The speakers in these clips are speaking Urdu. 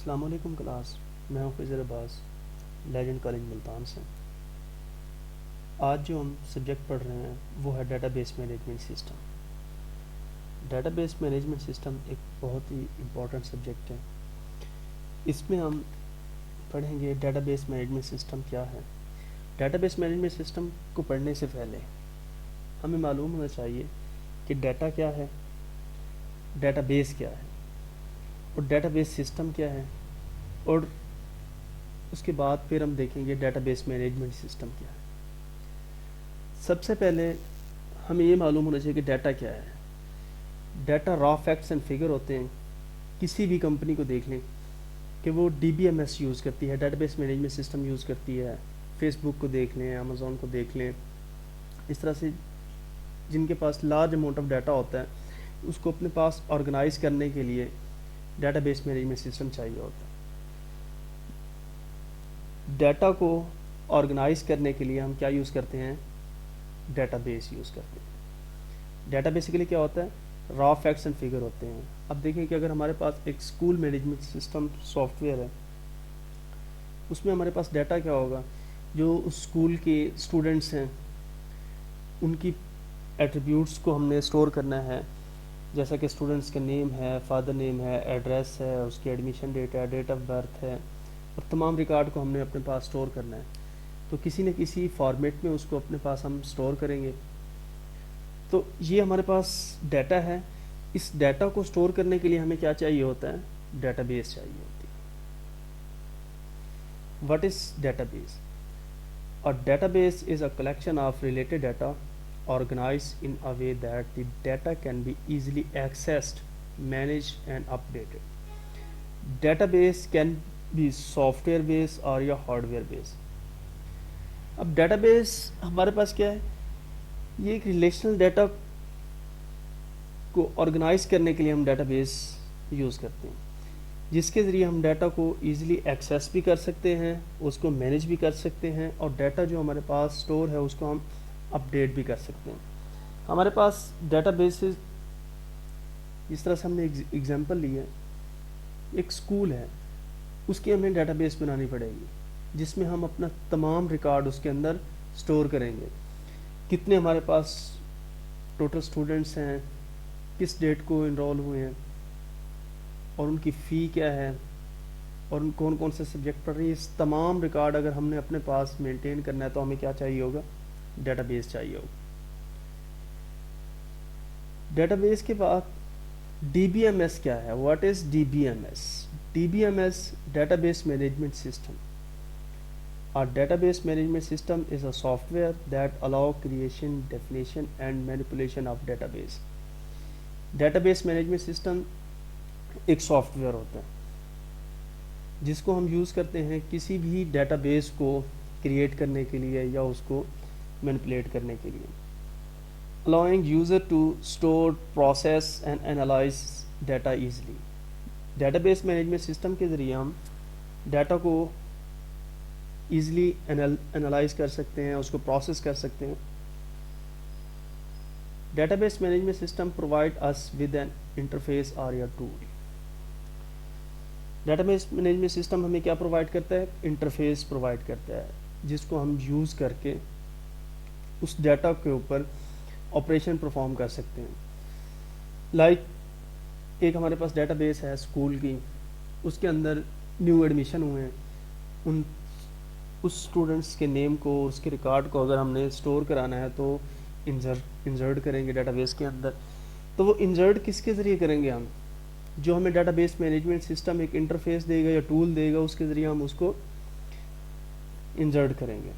السلام علیکم کلاس. میں ہوں خضر عباس, لیجنڈ کالج ملتان سے. آج جو ہم سبجیکٹ پڑھ رہے ہیں وہ ہے database management system. Data base management system ایک بہت ہی امپورٹنٹ سبجیکٹ ہے. اس میں ہم پڑھیں گے ڈیٹا بیس مینجمنٹ سسٹم کیا ہے. ڈیٹا بیس مینجمنٹ سسٹم کو پڑھنے سے پہلے ہمیں معلوم ہونا چاہیے کہ ڈیٹا کیا ہے, ڈیٹا بیس کیا ہے, اور ڈیٹا بیس سسٹم کیا ہے, اور اس کے بعد پھر ہم دیکھیں گے ڈیٹا بیس مینجمنٹ سسٹم کیا ہے. سب سے پہلے ہمیں یہ معلوم ہونا چاہیے کہ ڈیٹا کیا ہے. ڈیٹا را فیکٹس اینڈ فگر ہوتے ہیں. کسی بھی کمپنی کو دیکھ لیں کہ وہ D B M S use کرتی ہے, database management system use کرتی ہے. فیس بک کو دیکھ لیں, امیزون کو دیکھ لیں. اس طرح سے جن کے پاس لارج اماؤنٹ آف ڈیٹا ہوتا ہے اس کو اپنے پاس آرگنائز کرنے کے لیے ڈیٹا بیس مینجمنٹ سسٹم چاہیے ہوتا ہے. ڈیٹا کو آرگنائز کرنے کے لیے ہم کیا یوز کرتے ہیں, ڈیٹا بیس یوز کرتے ہیں. ڈیٹا بیسیکلی کیا ہوتا ہے, را فیکٹس اینڈ فگر ہوتے ہیں. اب دیکھیں کہ اگر ہمارے پاس ایک school management system soft where ہے, اس میں ہمارے پاس ڈیٹا کیا ہوگا, جو اس اسکول کے اسٹوڈنٹس ہیں ان کی ایٹریبیوٹس کو ہم نے اسٹور کرنا ہے, جیسا کہ اسٹوڈنٹس کا نیم ہے, فادر نیم ہے, ایڈریس ہے, اس کی ایڈمیشن ڈیٹ ہے, ڈیٹ آف برتھ ہے, اور تمام ریکارڈ کو ہم نے اپنے پاس اسٹور کرنا ہے. تو کسی نہ کسی فارمیٹ میں اس کو اپنے پاس ہم اسٹور کریں گے. تو یہ ہمارے پاس ڈیٹا ہے. اس ڈیٹا کو اسٹور کرنے کے لیے ہمیں کیا چاہیے ہوتا ہے, ڈیٹا بیس چاہیے ہوتی ہے. What is data base? A database is a collection of related data organized in a way that the data can be easily accessed, managed and updated. Database can be software based or یا hardware based. اب ڈیٹا بیس ہمارے پاس کیا ہے, یہ ایک ریلیشنل ڈیٹا کو آرگنائز کرنے کے لیے ہم ڈیٹا بیس یوز کرتے ہیں, جس کے ذریعے ہم ڈیٹا کو ایزیلی ایکسیس بھی کر سکتے ہیں, اس کو مینیج بھی کر سکتے ہیں, اور ڈیٹا جو ہمارے پاس سٹور ہے اس کو ہم اپڈیٹ بھی کر سکتے ہیں. ہمارے پاس ڈیٹا بیسز جس طرح سے ہم نے ایگزامپل لی ہے, ایک سکول ہے, اس کی ہمیں ڈیٹا بیس بنانی پڑے گی جس میں ہم اپنا تمام ریکارڈ اس کے اندر سٹور کریں گے. کتنے ہمارے پاس ٹوٹل اسٹوڈنٹس ہیں, کس ڈیٹ کو انرول ہوئے ہیں, اور ان کی فی کیا ہے, اور ان کون کون سے سبجیکٹ پڑھ رہی ہے. اس تمام ریکارڈ اگر ہم نے اپنے پاس مینٹین کرنا ہے تو ہمیں کیا چاہیے ہوگا, ڈیٹا بیس چاہیے ہوگا. ڈیٹا بیس کے بعد ڈی بی ایم ایس کیا ہے, what is D B M S? D B M S database management system. A database management system is a software that allow creation, definition and manipulation of database. Database management system ایک سافٹ ویئر ہوتا ہے جس کو ہم یوز کرتے ہیں کسی بھی ڈیٹا بیس کو کریٹ کرنے کے لیے یا اس کو مینپولیٹ کرنے کے لیے. allowing user to store, process and analyze data easily. Data base management system کے ذریعے ہم ڈیٹا کو ایزیلی انالائز کر سکتے ہیں, اس کو پروسیس کر سکتے ہیں. Database management system provide us with an interface اور یا tool. Database management system ہمیں کیا پرووائڈ کرتا ہے, انٹرفیس پرووائڈ کرتا ہے جس کو ہم یوز کر کے اس ڈیٹا کے اوپر آپریشن پرفارم کر سکتے ہیں. لائک ایک ہمارے پاس ڈیٹا بیس ہے اسکول کی, اس کے اندر نیو ایڈمیشن ہوئے ہیں, اس اسٹوڈنٹس کے نیم کو, اس کے ریکارڈ کو اگر ہم نے اسٹور کرانا ہے تو انسرٹ کریں گے ڈیٹا بیس کے اندر. تو وہ انسرٹ کس کے ذریعے کریں گے ہم, جو ہمیں ڈیٹا بیس مینجمنٹ سسٹم ایک انٹرفیس دے گا یا ٹول دے گا, اس کے ذریعے ہم اس کو انسرٹ کریں گے.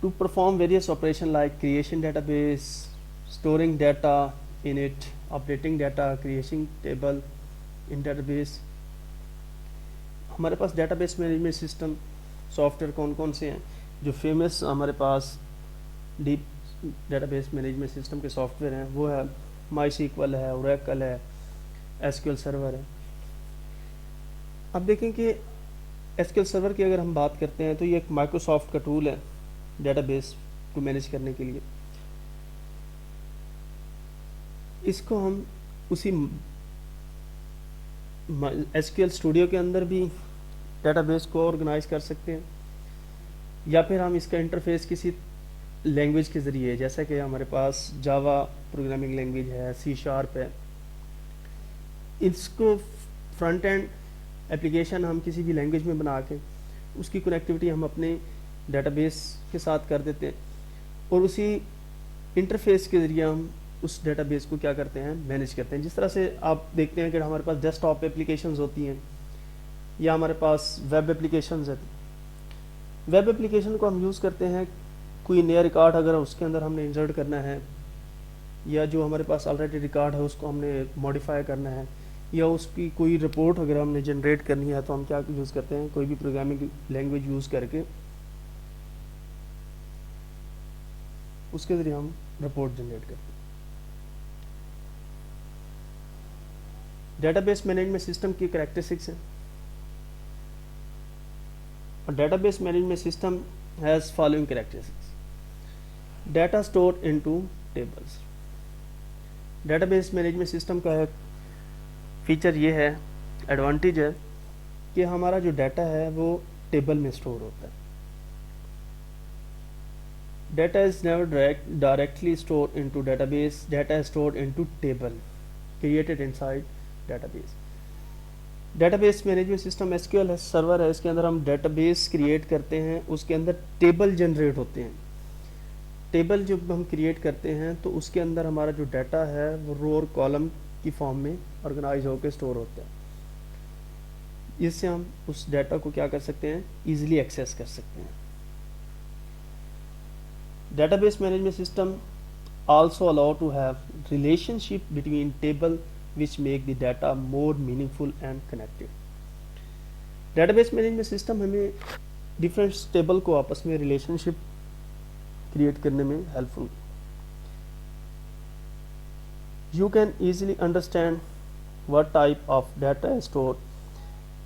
To perform various operation like creation database, storing data in it, updating data, creation table in database. ہمارے پاس database management system software کون کون سے ہیں جو فیمس ہمارے پاس ڈیپ ڈیٹا بیس مینجمنٹ سسٹم کے سافٹ ویئر ہیں, وہ ہے مائی سیکول ہے, اوریکل ہے, ایس کیو ایل سرور ہے. اب دیکھیں کہ ایس کیو ایل سرور کی اگر ہم بات کرتے ہیں تو یہ ایک مائکروسافٹ کا ٹول ہے ڈیٹا بیس کو مینیج کرنے کے لیے. اس کو ہم اسی SQL اسٹوڈیو کے اندر بھی ڈیٹا بیس کو آرگنائز کر سکتے ہیں، یا پھر ہم اس کا انٹرفیس کسی لینگویج کے ذریعے، جیسا کہ ہمارے پاس جاوا پروگرامنگ لینگویج ہے، C# ہے، اس کو فرنٹ اینڈ اپلیکیشن ہم کسی بھی لینگویج میں بنا کے اس کی کنیکٹیوٹی ہم اپنے ڈیٹا بیس کے ساتھ کر دیتے ہیں، اور اسی انٹرفیس کے ذریعے ہم اس ڈیٹا بیس کو کیا کرتے ہیں، مینیج کرتے ہیں. جس طرح سے آپ دیکھتے ہیں کہ ہمارے پاس ڈیسک ٹاپ اپلیکیشنز ہوتی ہیں یا ہمارے پاس ویب اپلیکیشنز ہیں. ویب اپلیکیشن کو ہم یوز کرتے ہیں کوئی نیا ریکارڈ اگر اس کے اندر ہم نے انسرٹ کرنا ہے، یا جو ہمارے پاس آلریڈی ریکارڈ ہے اس کو ہم نے ماڈیفائی کرنا ہے، یا اس کی کوئی رپورٹ اگر ہم نے جنریٹ کرنی ہے، تو ہم کیا یوز کرتے ہیں، کوئی بھی پروگرامنگ لینگویج یوز کر کے اس کے ذریعے ہم رپورٹ جنریٹ کرتے ہیں. ڈیٹا بیس مینجمنٹ سسٹم کی کریکٹرسٹکس ہیں. Database management system has following characteristics. Data store into tables. Data base management system کا ایک فیچر یہ ہے، ایڈوانٹیج ہے، کہ ہمارا جو ڈیٹا ہے وہ ٹیبل میں اسٹور ہوتا ہے. Data is never directly store into database. Data is stored into table created inside database. Database management system SQL ہے، سرور ہے، اس کے اندر ہم ڈیٹا بیس کریٹ کرتے ہیں، اس کے اندر ٹیبل جنریٹ ہوتے ہیں. ٹیبل جب ہم کریٹ کرتے ہیں تو اس کے اندر ہمارا جو ڈیٹا ہے وہ رو اور کالم کی فارم میں آرگنائز ہو کے اسٹور ہوتا ہے. اس سے ہم اس ڈیٹا کو کیا کر سکتے ہیں، ایزیلی ایکسیس کر سکتے ہیں. Database management system also allow to have relationship between table which make the data more meaningful and connected. Database management system ہمیں different table کو آپس میں relationship create کرنے میں helpful. You can easily understand what type of data is stored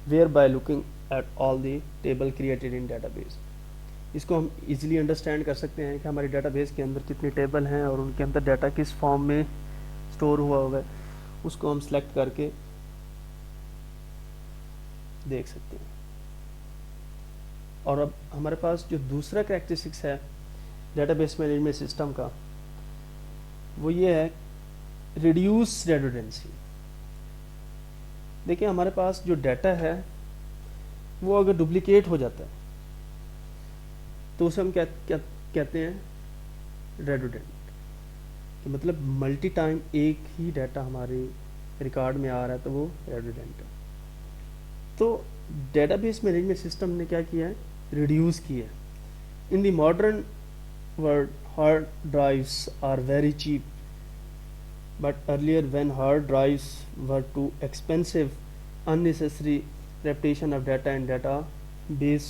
where by looking at all the table created in database. اس کو ہم ایزیلی انڈرسٹینڈ کر سکتے ہیں کہ ہماری ڈیٹا بیس کے اندر کتنے ٹیبل ہیں اور ان کے اندر ڈیٹا کس فارم میں اسٹور ہوا ہوگا، اس کو ہم سلیکٹ کر کے دیکھ سکتے ہیں. اور اب ہمارے پاس جو دوسرا کریکٹرسٹکس ہے ڈیٹا بیس مینجمنٹ سسٹم کا، وہ یہ ہے ریڈیوس ریڈنڈنسی. دیکھیں ہمارے پاس جو ڈیٹا ہے وہ اگر ڈپلیکیٹ ہو جاتا ہے تو اسے ہم کہتے ہیں ریڈنڈنٹ، کہ مطلب ملٹی ٹائم ایک ہی ڈیٹا ہمارے ریکارڈ میں آ رہا ہے تو وہ ریڈنڈنٹ ہے. تو ڈیٹا بیس مینجمنٹ سسٹم نے کیا کیا ہے، ریڈیوس کیا ہے. In the modern world hard drives are very cheap, but earlier when hard drives were too expensive unnecessary repetition of data in database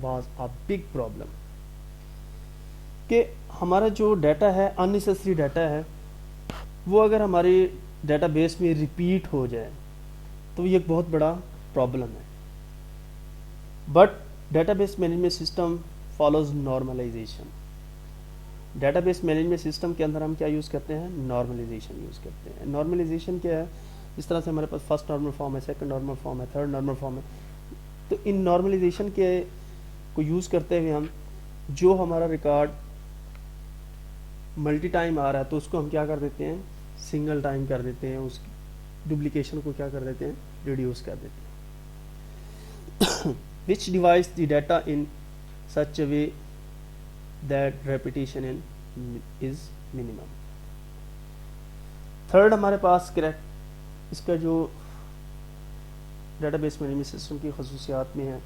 was a big problem. کہ ہمارا جو ڈیٹا ہے unnecessary ڈیٹا ہے وہ اگر ہماری ڈیٹا بیس میں ریپیٹ ہو جائے تو یہ ایک بہت بڑا پرابلم ہے. But database management system follows normalisation. Database management system کے اندر ہم کیا یوز کرتے ہیں، نارملائزیشن یوز کرتے ہیں. نارملائزیشن کیا ہے، اس طرح سے ہمارے پاس فرسٹ نارمل فارم ہے، سیکنڈ نارمل فارم ہے، تھرڈ نارمل فارم ہے. تو ان نارملائزیشن کے کو یوز کرتے ہوئے ہم جو ہمارا ریکارڈ ملٹی ٹائم آ رہا ہے تو اس کو ہم کیا کر دیتے ہیں، سنگل ٹائم کر دیتے ہیں. اس ڈپلیکیشن کو کیا کر دیتے ہیں، ریڈیوس کر دیتے ہیں. Which devise the data in such a way that repetition is minimum. Third ہمارے پاس اس کا جو ڈیٹا بیس مینجمنٹ سسٹم کی خصوصیات میں ہے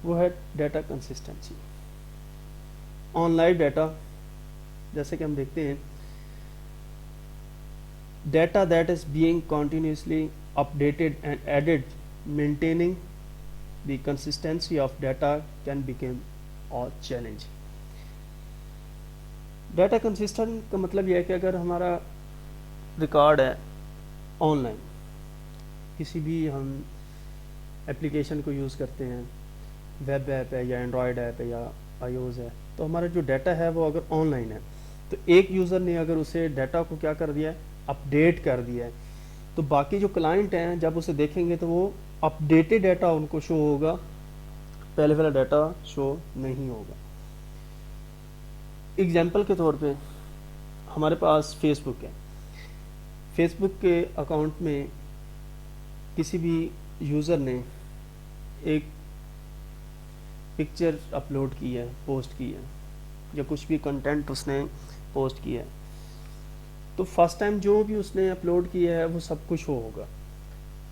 وہ ہے data consistency. On live data, جیسے کہ ہم دیکھتے ہیں، data that is being continuously updated and added, maintaining the consistency of data can become a challenge. Data consistent کا مطلب یہ ہے کہ اگر ہمارا ریکارڈ ہے آن لائن، کسی بھی ہم اپلیکیشن کو یوز کرتے ہیں، ویب ایپ ہے یا اینڈرائڈ ایپ ہے یا iOS ہے، تو ہمارا جو ڈیٹا ہے وہ اگر آن لائن ہے تو ایک یوزر نے اگر اسے ڈیٹا کو کیا کر دیا ہے، اپڈیٹ کر دیا ہے، تو باقی جو کلائنٹ ہیں جب اسے دیکھیں گے تو وہ اپڈیٹڈ ڈیٹا ان کو شو ہوگا، پہلے والا ڈیٹا شو نہیں ہوگا. اگزامپل کے طور پہ ہمارے پاس فیس بک ہے. فیس بک کے اکاؤنٹ میں کسی بھی یوزر نے ایک پکچر اپلوڈ کی ہے، پوسٹ کی ہے، یا کچھ بھی کنٹینٹ اس نے پوسٹ کیا ہے، تو فرسٹ ٹائم جو بھی اس نے اپلوڈ کیا ہے وہ سب کچھ ہوگا.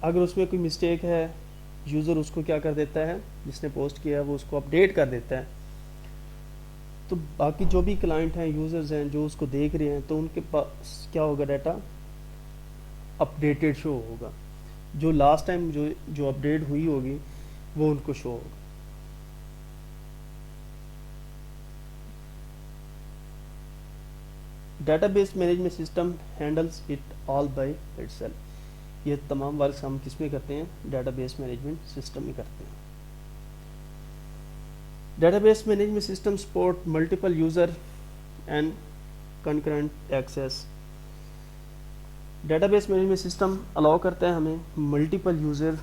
اگر اس میں کوئی مسٹیک ہے، یوزر اس کو کیا کر دیتا ہے، جس نے پوسٹ کیا ہے وہ اس کو اپڈیٹ کر دیتا ہے. تو باقی جو بھی کلائنٹ ہیں، یوزرز ہیں جو اس کو دیکھ رہے ہیں، تو ان کے پاس کیا ہوگا، ڈیٹا اپڈیٹڈ شو ہوگا. جو لاسٹ ٹائم جو اپڈیٹ ہوئی ہوگی وہ ان کو شو ہوگا. Data base management system handles it all by it self. یہ تمام ورکس ہم کس میں کرتے ہیں، ڈیٹا بیس مینجمنٹ سسٹم میں کرتے ہیں. Database management system support multiple user and concurrent access. Database management system allow کرتا ہے ہمیں multiple user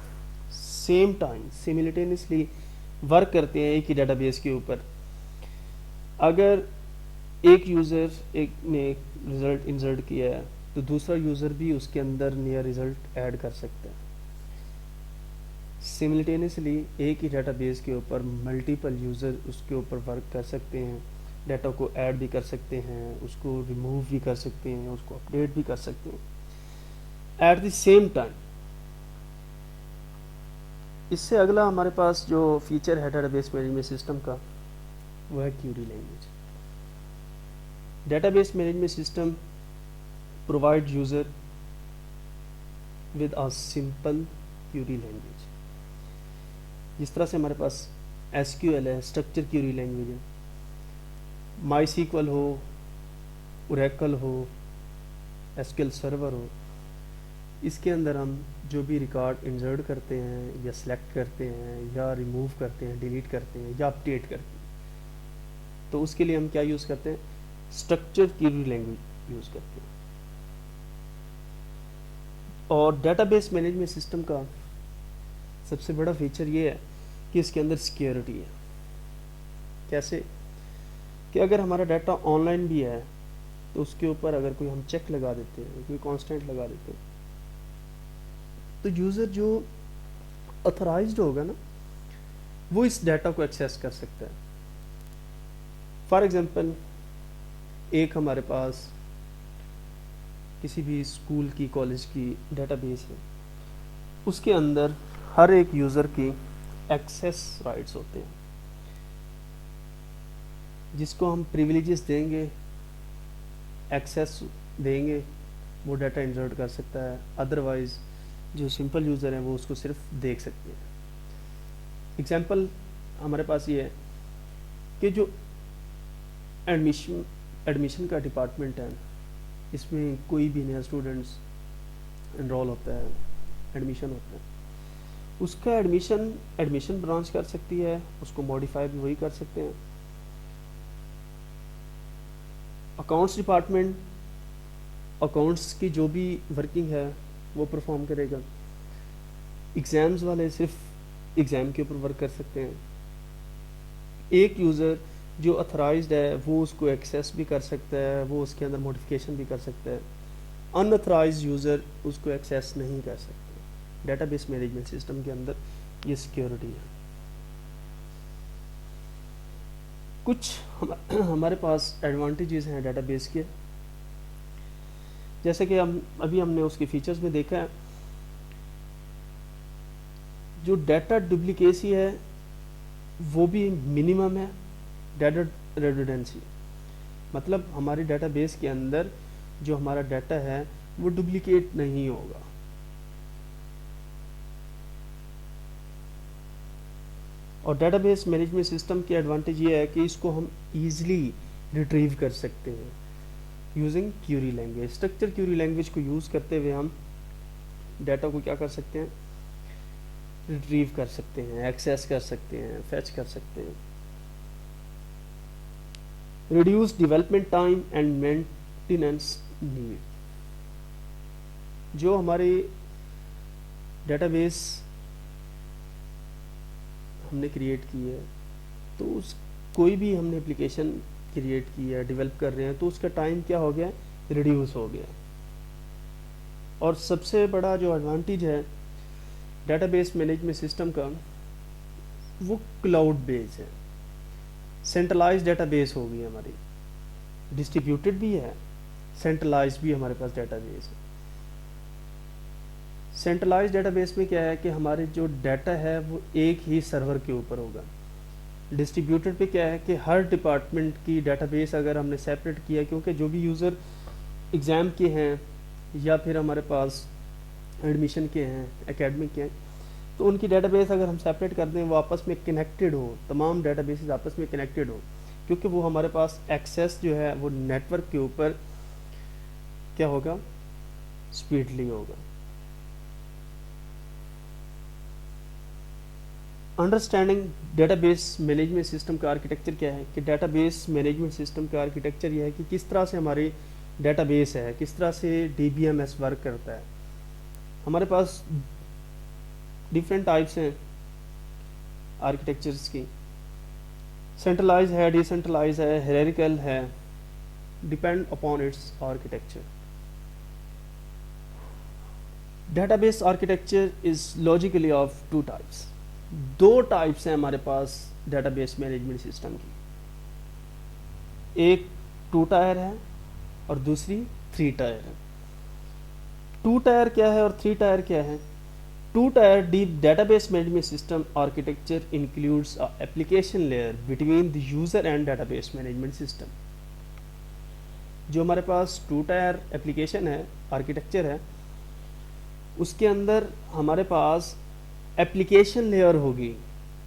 same time simultaneously work کرتے ہیں ایک ہی ڈیٹا بیس کے اوپر. اگر ایک یوزر نے رزلٹ انسرٹ کیا ہے تو دوسرا یوزر بھی اس کے اندر نیا رزلٹ ایڈ کر سکتا ہے. سملٹینیسلی ایک ہی ڈیٹا بیس کے اوپر ملٹیپل یوزر اس کے اوپر ورک کر سکتے ہیں، ڈیٹا کو ایڈ بھی کر سکتے ہیں، اس کو ریموو بھی کر سکتے ہیں، اس کو اپڈیٹ بھی کر سکتے ہیں ایٹ دی سیم ٹائم. اس سے اگلا ہمارے پاس جو فیچر ہے ڈیٹا بیس مینجمنٹ سسٹم کا وہ ہے query language. Database management system provide user with a simple query language. جس طرح سے ہمارے پاس ایس کیو ایل ہے، اسٹرکچر کیوری لینگویج ہے، مائی سیکول ہو، اوریکل ہو، ایس کیو ایل سرور ہو، اس کے اندر ہم جو بھی ریکارڈ انسرٹ کرتے ہیں یا سلیکٹ کرتے ہیں یا ریموو کرتے ہیں، ڈیلیٹ کرتے ہیں یا اپڈیٹ کرتے ہیں، تو اس کے لیے ہم کیا یوز کرتے ہیں، اسٹرکچر کیوری لینگویج یوز کرتے ہیں. اور ڈیٹا بیس مینجمنٹ سسٹم کا سب سے بڑا فیچر یہ ہے کہ اس کے اندر سیکیورٹی ہے. کیسے کہ اگر ہمارا ڈیٹا آن لائن بھی ہے تو اس کے اوپر اگر کوئی ہم چیک لگا دیتے ہیں، کوئی کانسٹنٹ لگا دیتے ہیں، تو یوزر جو اتھرائزڈ ہوگا نا وہ اس ڈیٹا کو ایکسیس کر سکتا ہے. فار ایگزامپل ایک ہمارے پاس کسی بھی اسکول کی، کالج کی ڈیٹا بیس ہے، اس کے اندر ہر ایک یوزر کی ایکسیس رائٹس ہوتے ہیں. جس کو ہم پریویلیجز دیں گے، ایکسیس دیں گے، وہ ڈیٹا انسرٹ کر سکتا ہے. ادروائز جو سمپل یوزر ہیں وہ اس کو صرف دیکھ سکتے ہیں. ایگزامپل ہمارے پاس یہ ہے کہ جو ایڈمیشن کا ڈپارٹمنٹ ہے، اس میں کوئی بھی نیا اسٹوڈنٹس انرول ہوتا ہے، ایڈمیشن ہوتا ہے، اس کا ایڈمیشن برانچ کر سکتی ہے، اس کو موڈیفائی بھی وہی کر سکتے ہیں. اکاؤنٹس ڈپارٹمنٹ اکاؤنٹس کی جو بھی ورکنگ ہے وہ پرفارم کرے گا. ایگزامز والے صرف ایگزام کے اوپر ورک کر سکتے ہیں. ایک یوزر جو اتھرائزڈ ہے وہ اس کو ایکسیس بھی کر سکتا ہے، وہ اس کے اندر موڈیفکیشن بھی کر سکتا ہے. ان اتھرائزڈ یوزر اس کو ایکسیس نہیں کر سکتے. ڈیٹا بیس مینجمنٹ سسٹم کے اندر یہ سیکیورٹی ہے. کچھ ہمارے پاس ایڈوانٹیجز ہیں ڈیٹا بیس کے، جیسے کہ ہم نے اس کے فیچرز میں دیکھا ہے. جو ڈیٹا ڈپلیکیسی ہے وہ بھی منیمم ہے. ڈیٹا ریڈنڈنسی مطلب ہماری ڈیٹا بیس کے اندر جو ہمارا ڈیٹا ہے وہ ڈپلیکیٹ نہیں ہوگا. اور ڈیٹا بیس مینجمنٹ سسٹم کی ایڈوانٹیج یہ ہے کہ اس کو ہم ایزلی ریٹریو کر سکتے ہیں using query language. Structure query language کو یوز کرتے ہوئے ہم ڈیٹا کو کیا کر سکتے ہیں، ریٹریو کر سکتے ہیں، ایکسیس کر سکتے ہیں، فیچ کر سکتے ہیں. Reduce development time and maintenance need. جو ہماری ڈیٹا بیس ہم نے کریٹ کی ہے، تو اس کوئی بھی ہم نے اپلیکیشن کریٹ کی ہے، ڈیولپ کر رہے ہیں، تو اس کا ٹائم کیا ہو گیا، ریڈیوس ہو گیا. اور سب سے بڑا جو ایڈوانٹیج ہے ڈیٹا بیس مینجمنٹ سسٹم کا، وہ کلاؤڈ بیس ہے. سینٹرلائز ڈیٹا بیس ہو گئی ہماری، ڈسٹریبیوٹیڈ بھی ہے، سینٹرلائز بھی ہمارے پاس ڈیٹا بیس ہے. سینٹرلائز ڈیٹا بیس میں کیا ہے کہ ہمارے جو ڈیٹا ہے وہ ایک ہی سرور کے اوپر ہوگا. ڈسٹریبیوٹیڈ پہ کیا ہے کہ ہر ڈپارٹمنٹ کی ڈیٹا بیس اگر ہم نے سیپریٹ کیا، کیونکہ جو بھی یوزر ایگزام کے ہیں یا پھر ہمارے پاس ایڈمیشن کے ہیں، اکیڈمک کے ہیں، تو ان کی ڈیٹا بیس اگر ہم سیپریٹ کر دیں، وہ آپس میں کنیکٹڈ ہو، تمام ڈیٹا بیسز آپس میں کنیکٹڈ ہو، کیونکہ وہ ہمارے پاس ایکسیس جو ہے وہ نیٹ ورک کے اوپر کیا ہوگا، اسپیڈلی ہوگا. Understanding data base management system کا آرکیٹیکچر کیا ہے کہ ڈیٹا بیس مینجمنٹ سسٹم کا آرکیٹیکچر یہ ہے کہ کس طرح سے ہماری ڈیٹا بیس ہے، کس طرح سے D B M S work کرتا ہے. ہمارے پاس ڈفرینٹ ٹائپس ہیں آرکیٹیکچرس کی. سینٹرلائز ہے، ڈی سینٹرلائز ہے، ہیرارکل ہے، depend upon its architecture. Database architecture is logically of two types. دو ٹائپس ہیں ہمارے پاس ڈیٹا بیس مینجمنٹ سسٹم کی. ایک 2 ٹائر ہے اور دوسری 3 ٹائر ہے. 2 ٹائر کیا ہے اور 3 ٹائر کیا ہے؟ 2 tier database management system architecture includes application layer between the user and database management system. جو ہمارے پاس 2 ٹائر اپلیکیشن ہے، آرکیٹیکچر ہے، اس کے اندر ہمارے پاس اپلیکیشن لیئر ہوگی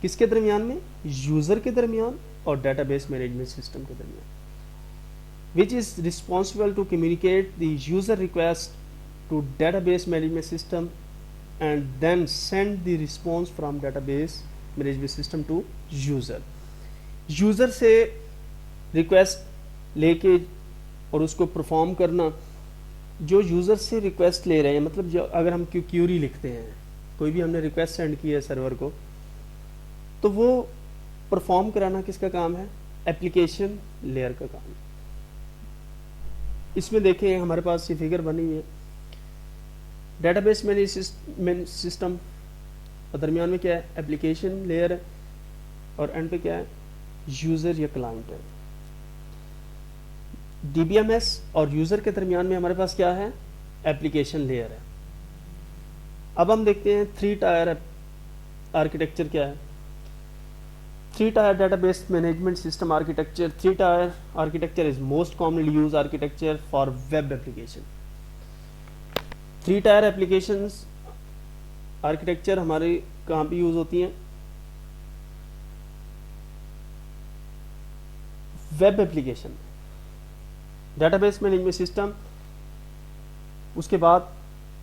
کس کے درمیان میں؟ یوزر کے درمیان اور ڈیٹا بیس مینجمنٹ سسٹم کے درمیان. which is responsible to communicate the user request to database management system and then send the response from database management system to user. User سے ریکویسٹ لے کے اور اس کو پرفارم کرنا. جو یوزر سے ریکویسٹ لے رہے ہیں، مطلب جو اگر ہم کیوری لکھتے ہیں، کوئی بھی ہم نے ریکویسٹ سینڈ کی ہے سرور کو، تو وہ پرفارم کرانا کس کا کام ہے؟ اپلیکیشن لیئر کا کام ہے. اس میں دیکھیں ہمارے پاس یہ فگر بنی ہوئی ہے. ڈیٹا بیس مینجمنٹ سسٹم اور درمیان میں کیا ہے؟ اپلیکیشن لیئر ہے، اور اینڈ پہ کیا ہے؟ یوزر یا کلائنٹ ہے. ڈی بی ایم ایس اور یوزر کے درمیان میں ہمارے پاس کیا ہے؟ اپلیکیشن لیئر ہے. اب ہم دیکھتے ہیں 3 ٹائر آرکیٹیکچر کیا ہے. 3 tier database management system architecture. 3 tier architecture is most commonly used architecture for web application. 3 tier applications architecture ہمارے کہاں پہ یوز ہوتی ہیں؟ Web application. Database management system, اس کے بعد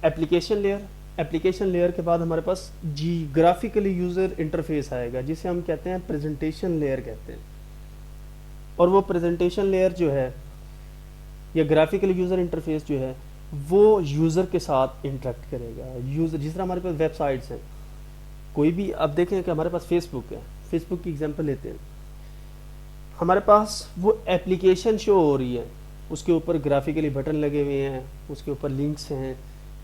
اپلیکیشن لیئر. اپلیکیشن لیئر کے بعد ہمارے پاس گرافیکلی یوزر انٹرفیس آئے گا، جسے ہم کہتے ہیں پریزنٹیشن لیئر کہتے ہیں. اور وہ پریزنٹیشن لیئر جو ہے یا گرافیکل یوزر انٹرفیس جو ہے وہ یوزر کے ساتھ انٹریکٹ کرے گا. یوزر جس طرح ہمارے پاس ویب سائٹس ہیں، کوئی بھی، اب دیکھیں کہ ہمارے پاس فیس بک ہے، فیس بک کی ایگزامپل لیتے ہیں. ہمارے پاس وہ ایپلیکیشن شو ہو رہی ہے، اس کے اوپر گرافیکلی بٹن لگے ہوئے ہیں، اس کے اوپر لنکس ہیں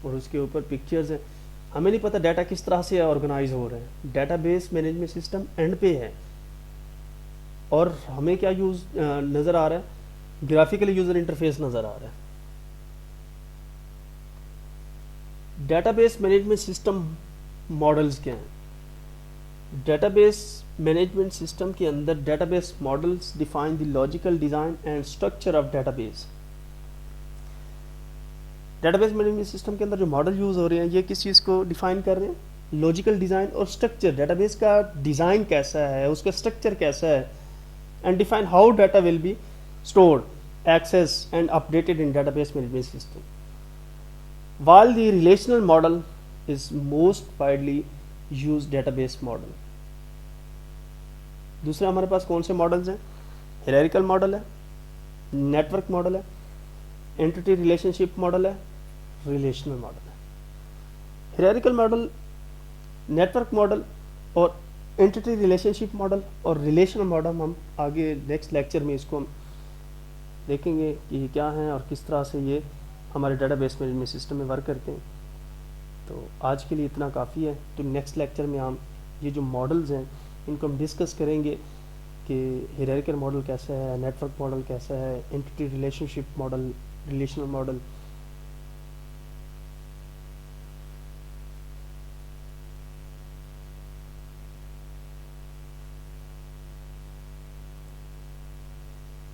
اور اس کے اوپر پکچرز ہیں. ہمیں نہیں پتہ ڈیٹا کس طرح سے آرگنائز ہو رہا ہے. Database management system and پہ ہے اور ہمیں کیا یوز نظر آ رہا ہے؟ گرافیکل یوزر انٹرفیس نظر آ رہا ہے. Database management system models کیا ہیں؟ ڈیٹا بیس مینجمنٹ سسٹم کے اندر database models define the logical design and structure of database. Database management system کے اندر جو ماڈل یوز ہو رہے ہیں، یہ کس چیز کو ڈیفائن کر رہے ہیں؟ لاجیکل ڈیزائن اور اسٹرکچر. ڈیٹا بیس کا ڈیزائن کیسا ہے، اس کا اسٹرکچر کیسا ہے، and define how data will be stored, accessed and updated in database management system. While the relational model is most widely used database model. دوسرے ہمارے پاس کون سے ماڈلز ہیں؟ ہیرارکل ماڈل ہے، نیٹورک ماڈل ہے، اینٹیٹی ریلیشن شپ ماڈل ہے، ریلیشنل ماڈل ہے. ہیرارکل ماڈل، نیٹورک ماڈل اور انٹیٹی ریلیشن شپ ماڈل اور ریلیشنل ماڈل ہم آگے نیکسٹ لیکچر میں اس کو ہم دیکھیں گے کہ یہ کیا ہیں اور کس طرح سے یہ ہمارے ڈیٹا بیس مینجمنٹ سسٹم میں ورک کرتے ہیں. تو آج کے لیے اتنا کافی ہے. تو نیکسٹ لیکچر میں ہم یہ جو ماڈلز ہیں ان کو ہم ڈسکس کریں گے کہ ہیرارکل ماڈل کیسا ہے، نیٹورک ماڈل کیسا ہے، انٹیٹی ریلیشن شپ ماڈل، ریلیشنل ماڈل